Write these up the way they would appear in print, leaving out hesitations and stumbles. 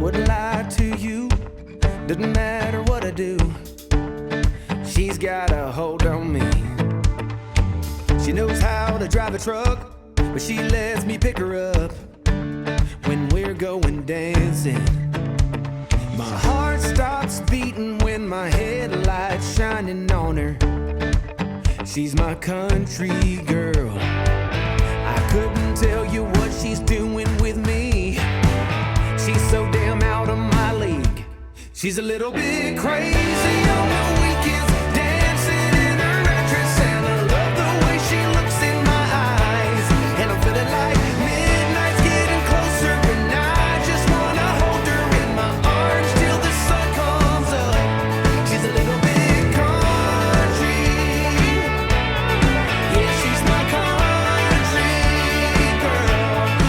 wouldn't lie to you. Doesn't matter what I do, she's got a hold on me. She knows how to drive a truck, but she lets me pick her up when we're going dancing. My heart stops beating when my headlights shining on her. She's my country girl. I couldn't tell you what she's doing with me. She's so damn out of my league. She's a little bit crazy on the weekends, dancing in her red dress, and I love the way she looks in my eyes. And I'm feeling like midnight's getting closer, and I just wanna hold her in my arms till the sun comes up. She's a little bit country. Yeah, she's my country girl.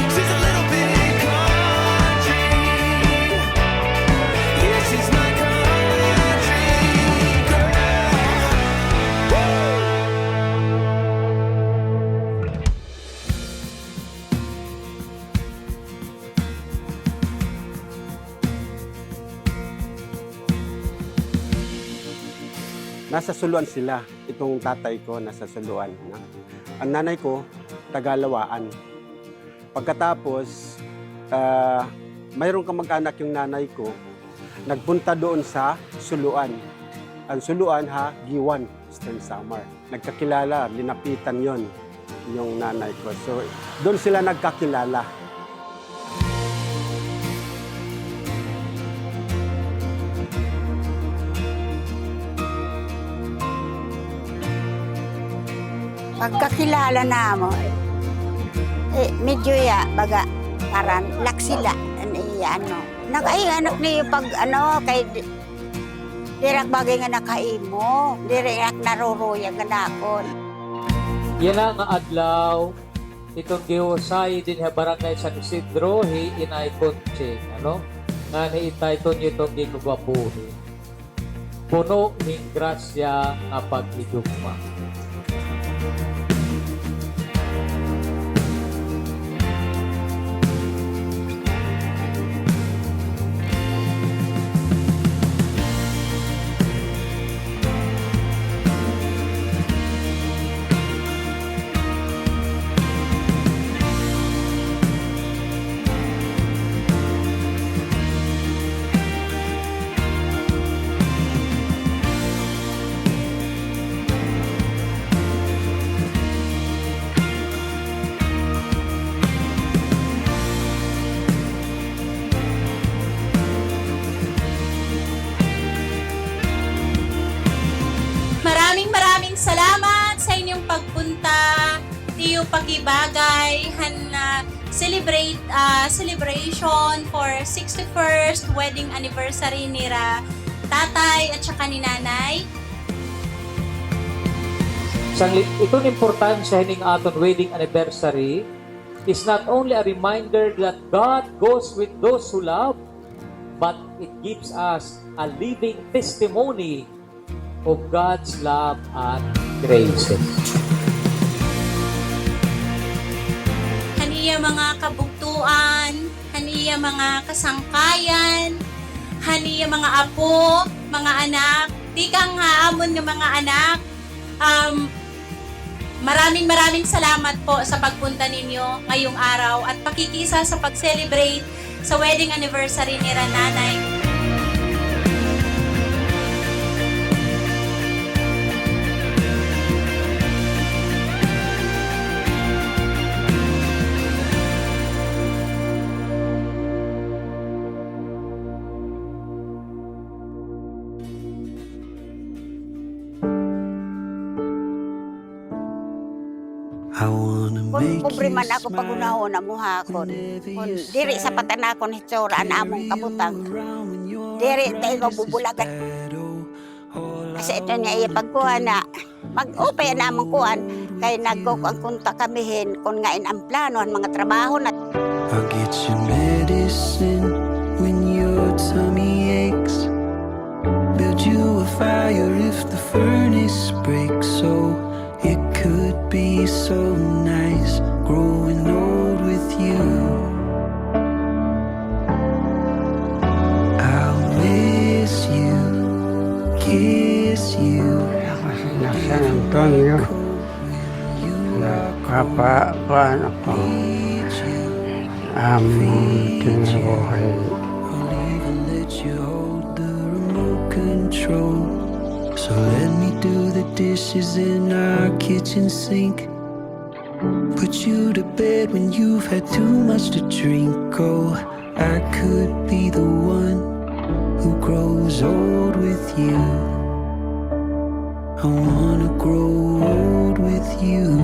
She's a little bit country. Yeah, she's my country girl. Woo! Nasa Suluan sila. Itong tatay ko nasa Suluan. No? Ang nanay ko, Tagalawaan. Pagkatapos, mayroong kamag-anak yung nanay ko, nagpunta doon sa Suluan. Ang Suluan Giwan, Eastern Samar. Nagkakilala, linapitan yon yung nanay ko. So, doon sila nagkakilala. Pagkakilala na mo, medyo baga, parang laksila, nakaianak niyo pag kay dirak bagay nga nakaimo, dirak naruruya nga nakon. Yan ang adlaw, itong giusay din sa barangay San Isidro, inay konche, nga naitay to nyo itong gigubabuhi. Puno ng grasya nga pag-idugma. Maraming salamat sa inyong pagpunta. Tiyo Pagibagay celebration for 61st wedding anniversary ni tatay at saka ni nanay. Itong importansya ng aton wedding anniversary is not only a reminder that God goes with those who love, but it gives us a living testimony of God's love and grace. Haniya mga kabugtuan, haniya mga kasangkayan, haniya mga apo, mga anak, di kang haamon ng mga anak. Maraming salamat po sa pagpunta ninyo ngayong araw at pakikisa sa pag-celebrate sa wedding anniversary ni nanay. Kung kubriman ako pagunahon na muha ko, kung diri sa patanakon hitsura na among kabutang, diri tayo bubulagan. Kasi ito niya ipagkuhan na, mag-upay na among kuhan, kay nagkukuhan kunta kamihin, kung ngayon ang plano, ang mga trabaho na. I'll get you medicine when your tummy aches. Build you a fire if the furnace breaks. So it could be so nice growing old with you. San Antonio. Nakapaan ako kinabuhay. I'll even let you hold the remote control. So let me do the dishes in our kitchen sink. Put you to bed when you've had too much to drink. Oh, I could be the one who grows old with you. I wanna grow old with you.